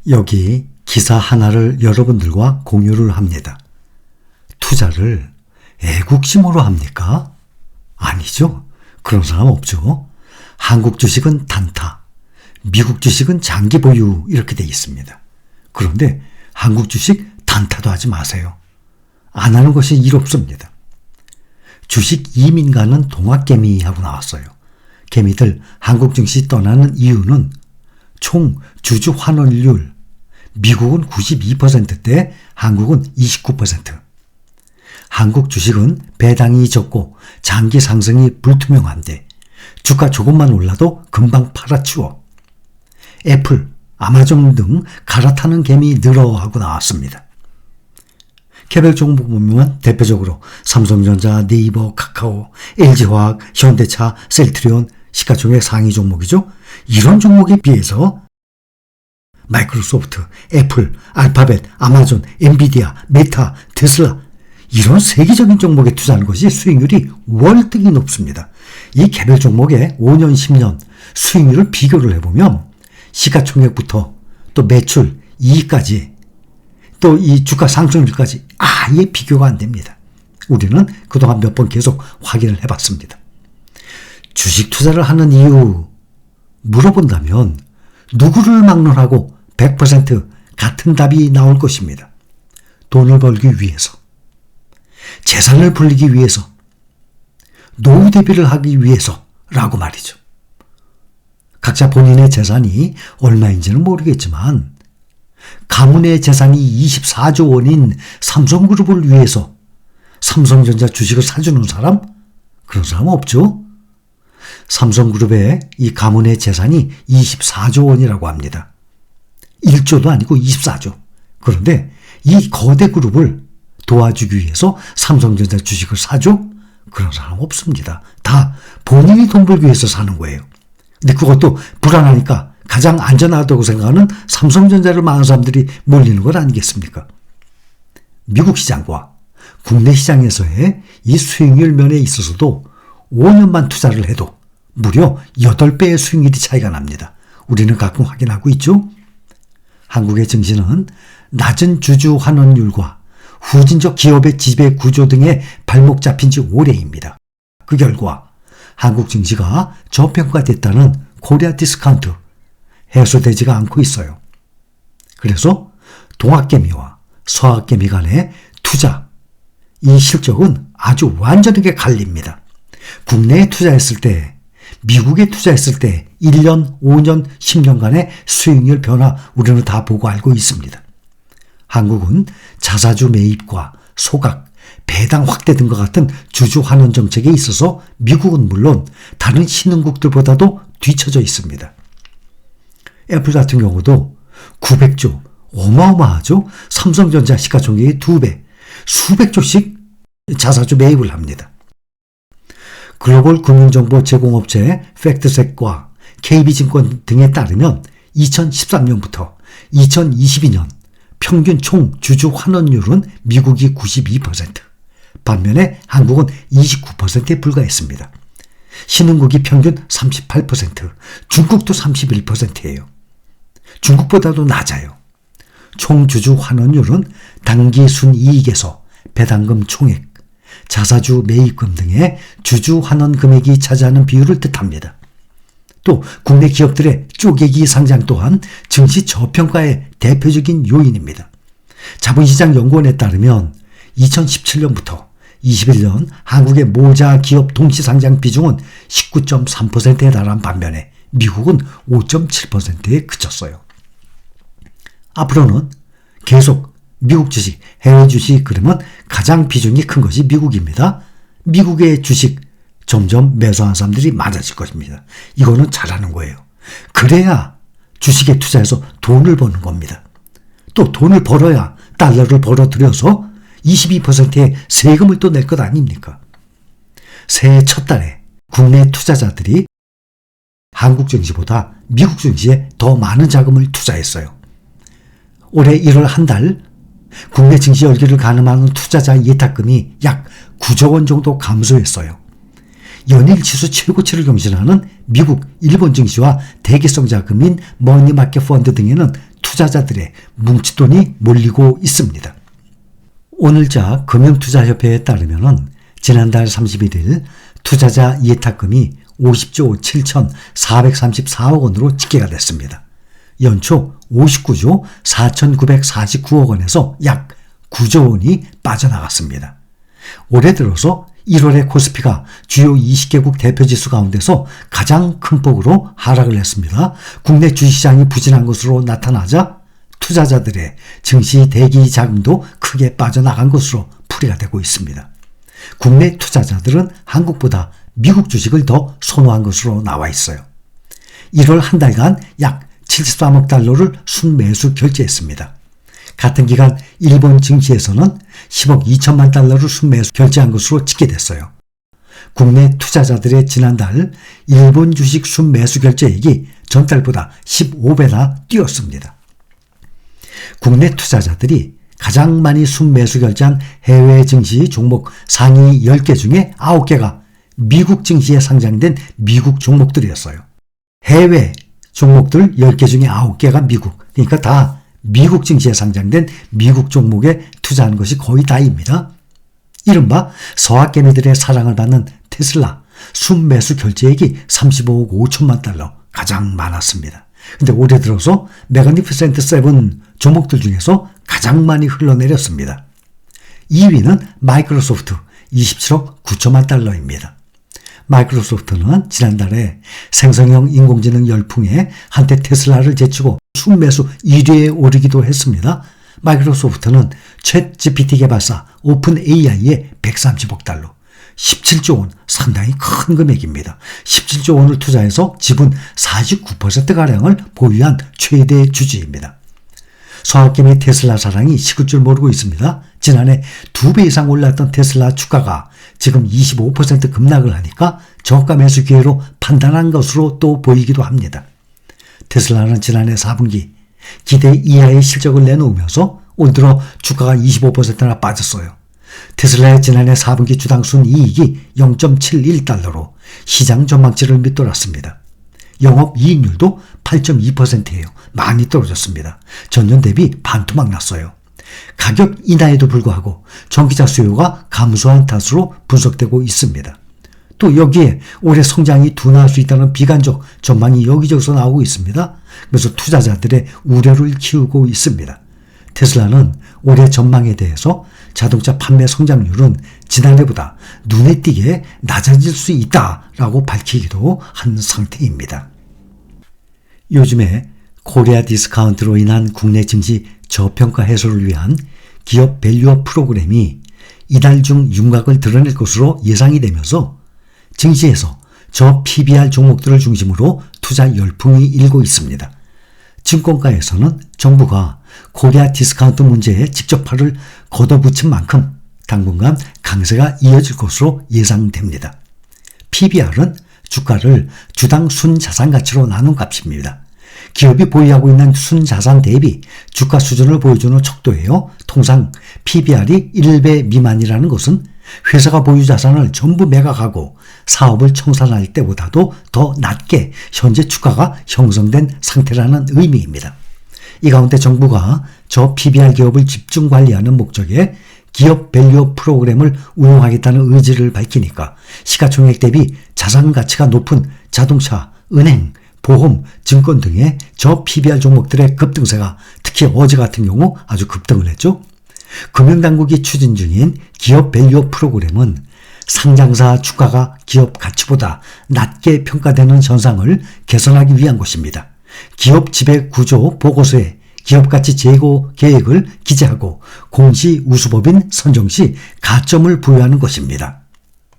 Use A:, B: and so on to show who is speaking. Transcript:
A: 여기 기사 하나를 여러분들과 공유를 합니다. 투자를 애국심으로 합니까? 아니죠. 그런 사람 없죠. 한국 주식은 단타, 미국 주식은 장기 보유 이렇게 돼 있습니다. 그런데 한국 주식 단타도 하지 마세요. 안 하는 것이 일 없습니다. 주식 이민가는 동학개미하고 나왔어요. 개미들 한국 증시 떠나는 이유는 총 주주 환원율, 미국은 92%대 한국은 29%. 한국 주식은 배당이 적고 장기 상승이 불투명한데 주가 조금만 올라도 금방 팔아치워. 애플, 아마존 등 갈아타는 개미 늘어하고 나왔습니다. 개별 종목 보면 대표적으로 삼성전자, 네이버, 카카오, LG화학, 현대차, 셀트리온, 시가총액 상위 종목이죠. 이런 종목에 비해서 마이크로소프트, 애플, 알파벳, 아마존, 엔비디아, 메타, 테슬라 이런 세계적인 종목에 투자하는 것이 수익률이 월등히 높습니다. 이 개별 종목의 5년, 10년 수익률을 비교를 해보면 시가총액부터 또 매출, 이익까지 또 이 주가 상승률까지 아예 비교가 안 됩니다. 우리는 그동안 몇 번 계속 확인을 해봤습니다. 주식 투자를 하는 이유 물어본다면 누구를 막론하고 100% 같은 답이 나올 것입니다. 돈을 벌기 위해서, 재산을 불리기 위해서, 노후 대비를 하기 위해서라고 말이죠. 각자 본인의 재산이 얼마인지는 모르겠지만 가문의 재산이 24조 원인 삼성그룹을 위해서 삼성전자 주식을 사주는 사람? 그런 사람 없죠? 삼성그룹의 이 가문의 재산이 24조 원이라고 합니다. 1조도 아니고 24조. 그런데 이 거대 그룹을 도와주기 위해서 삼성전자 주식을 사줘? 그런 사람 없습니다. 다 본인이 돈 벌기 위해서 사는 거예요. 근데 그것도 불안하니까 가장 안전하다고 생각하는 삼성전자를 많은 사람들이 몰리는 것 아니겠습니까? 미국 시장과 국내 시장에서의 이 수익률 면에 있어서도 5년만 투자를 해도 무려 8배의 수익률이 차이가 납니다. 우리는 가끔 확인하고 있죠? 한국의 증시는 낮은 주주 환원율과 후진적 기업의 지배 구조 등에 발목 잡힌 지 오래입니다. 그 결과 한국 증시가 저평가됐다는 코리아 디스카운트 해소되지가 않고 있어요. 그래서 동학개미와 서학개미 간의 투자, 이 실적은 아주 완전하게 갈립니다. 국내에 투자했을 때, 미국에 투자했을 때 1년, 5년, 10년간의 수익률 변화 우리는 다 보고 알고 있습니다. 한국은 자사주 매입과 소각, 배당 확대 등과 같은 주주 환원 정책에 있어서 미국은 물론 다른 신흥국들보다도 뒤처져 있습니다. 애플 같은 경우도 900조, 어마어마하죠? 삼성전자 시가총액의 2배, 수백조씩 자사주 매입을 합니다. 글로벌 금융정보 제공업체 팩트셋과 KB증권 등에 따르면 2013년부터 2022년 평균 총 주주 환원율은 미국이 92%, 반면에 한국은 29%에 불과했습니다. 신흥국이 평균 38%, 중국도 31%예요. 중국보다도 낮아요. 총 주주 환원율은 당기 순이익에서 배당금 총액, 자사주 매입금 등의 주주 환원 금액이 차지하는 비율을 뜻합니다. 또 국내 기업들의 쪼개기 상장 또한 증시 저평가의 대표적인 요인입니다. 자본시장연구원에 따르면 2017년부터 21년 한국의 모자 기업 동시상장 비중은 19.3%에 달한 반면에 미국은 5.7%에 그쳤어요. 앞으로는 계속 미국 주식, 해외 주식 그러면 가장 비중이 큰 것이 미국입니다. 미국의 주식 점점 매수하는 사람들이 많아질 것입니다. 이거는 잘하는 거예요. 그래야 주식에 투자해서 돈을 버는 겁니다. 또 돈을 벌어야 달러를 벌어들여서 22%의 세금을 또 낼 것 아닙니까? 새해 첫 달에 국내 투자자들이 한국 증시보다 미국 증시에 더 많은 자금을 투자했어요. 올해 1월 한 달 국내 증시 열기를 가늠하는 투자자 예탁금이 약 9조 원 정도 감소했어요. 연일 지수 최고치를 경신하는 미국, 일본 증시와 대기성 자금인 머니마켓 펀드 등에는 투자자들의 뭉칫돈이 몰리고 있습니다. 오늘자 금융투자협회에 따르면 지난달 31일 투자자 예탁금이 50조 7,434억 원으로 집계가 됐습니다. 연초 59조 4,949억 원에서 약 9조 원이 빠져나갔습니다. 올해 들어서 1월에 코스피가 주요 20개국 대표지수 가운데서 가장 큰 폭으로 하락을 했습니다. 국내 주식시장이 부진한 것으로 나타나자 투자자들의 증시 대기 자금도 크게 빠져나간 것으로 풀이가 되고 있습니다. 국내 투자자들은 한국보다 미국 주식을 더 선호한 것으로 나와 있어요. 1월 한 달간 약 73억 달러를 순매수 결제했습니다. 같은 기간 일본 증시에서는 10억 2천만 달러를 순매수 결제한 것으로 집계됐어요. 국내 투자자들의 지난달 일본 주식 순매수 결제액이 전달보다 15배나 뛰었습니다. 국내 투자자들이 가장 많이 순매수 결제한 해외 증시 종목 상위 10개 중에 9개가 미국 증시에 상장된 미국 종목들이었어요. 해외 종목들 10개 중에 9개가 미국, 그러니까 다 미국 증시에 상장된 미국 종목에 투자한 것이 거의 다입니다. 이른바 서학개미들의 사랑을 받는 테슬라 순매수 결제액이 35억 5천만 달러, 가장 많았습니다. 근데 올해 들어서 매그니피센트 세븐 종목들 중에서 가장 많이 흘러내렸습니다. 2위는 마이크로소프트 27억 9천만 달러입니다. 마이크로소프트는 지난달에 생성형 인공지능 열풍에 한때 테슬라를 제치고 순매수 1위에 오르기도 했습니다. 마이크로소프트는 챗 GPT 개발사 오픈 AI에 130억 달러, 17조 원, 상당히 큰 금액입니다. 17조 원을 투자해서 지분 49%가량을 보유한 최대 주주입니다. 서학개미 테슬라 사랑이 식을 줄 모르고 있습니다. 지난해 2배 이상 올랐던 테슬라 주가가 지금 25% 급락을 하니까 저가 매수 기회로 판단한 것으로 또 보이기도 합니다. 테슬라는 지난해 4분기 기대 이하의 실적을 내놓으면서 올 들어 주가가 25%나 빠졌어요. 테슬라의 지난해 4분기 주당 순이익이 0.71달러로 시장 전망치를 밑돌았습니다. 영업이익률도 8.2%예요. 많이 떨어졌습니다. 전년 대비 반토막 났어요. 가격 인하에도 불구하고 전기차 수요가 감소한 탓으로 분석되고 있습니다. 또 여기에 올해 성장이 둔화할 수 있다는 비관적 전망이 여기저기서 나오고 있습니다. 그래서 투자자들의 우려를 키우고 있습니다. 테슬라는 올해 전망에 대해서 자동차 판매 성장률은 지난해보다 눈에 띄게 낮아질 수 있다라고 밝히기도 한 상태입니다. 요즘에 코리아 디스카운트로 인한 국내 증시 저평가 해소를 위한 기업 밸류업 프로그램이 이달 중 윤곽을 드러낼 것으로 예상이 되면서 증시에서 저 PBR 종목들을 중심으로 투자 열풍이 일고 있습니다. 증권가에서는 정부가 코리아 디스카운트 문제에 직접 팔을 걷어붙인 만큼 당분간 강세가 이어질 것으로 예상됩니다. PBR은 주가를 주당 순자산 가치로 나눈 값입니다. 기업이 보유하고 있는 순자산 대비 주가 수준을 보여주는 척도예요. 통상 PBR이 1배 미만이라는 것은 회사가 보유 자산을 전부 매각하고 사업을 청산할 때보다도 더 낮게 현재 주가가 형성된 상태라는 의미입니다. 이 가운데 정부가 저 PBR 기업을 집중 관리하는 목적에 기업 밸류업 프로그램을 운영하겠다는 의지를 밝히니까 시가총액 대비 자산 가치가 높은 자동차, 은행, 보험, 증권 등의 저 PBR 종목들의 급등세가 특히 어제 같은 경우 아주 급등을 했죠. 금융당국이 추진 중인 기업 밸류업 프로그램은 상장사 주가가 기업 가치보다 낮게 평가되는 현상을 개선하기 위한 것입니다. 기업 지배 구조 보고서에 기업가치 제고 계획을 기재하고 공시 우수법인 선정 시 가점을 부여하는 것입니다.